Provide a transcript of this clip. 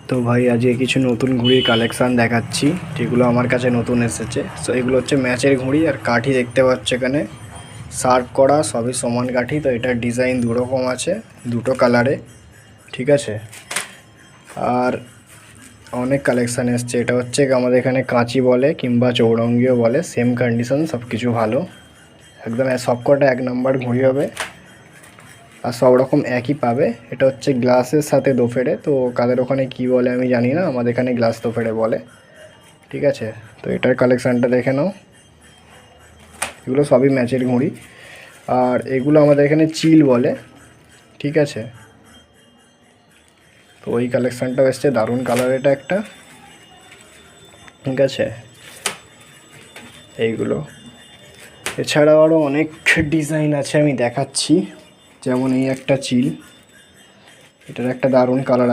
তো ভাই আজকে কিছু নতুন ঘুড়ির কালেকশান দেখাচ্ছি, যেগুলো আমার কাছে নতুন এসেছে। সো এগুলো হচ্ছে ম্যাচের ঘুড়ি, আর কাঠি দেখতে পাচ্ছ এখানে শার্প করা, সবই সমান কাঠি। তো এটার ডিজাইন দুরকম আছে, দুটো কালারে, ঠিক আছে। আর অনেক কালেকশান এসছে। এটা হচ্ছে আমাদের এখানে কাঁচি বলে কিংবা চৌরঙ্গিও বলে, সেম কন্ডিশন, সব কিছু ভালো একদম। সবকটা এক নাম্বার ঘুড়ি হবে আর সব রকম একই পাবে। এটা হচ্ছে গ্লাসের সাথে দোফেড়ে, তো কাদের ওখানে কি বলে আমি জানি না, আমাদের এখানে গ্লাস দোফেড়ে বলে, ঠিক আছে। তো এটার কালেকশানটা দেখে নাও, এগুলো সবই ম্যাচের ঘুড়ি। আর এগুলো আমাদের এখানে চিল বলে, ঠিক আছে। তো ওই কালেকশানটাও এসছে, দারুণ কালার এটা একটা, ঠিক আছে। এইগুলো এছাড়াও আরও অনেক ডিজাইন আছে, আমি দেখাচ্ছি। যেমন এই একটা চিল, এটার একটা দারুণ কালার।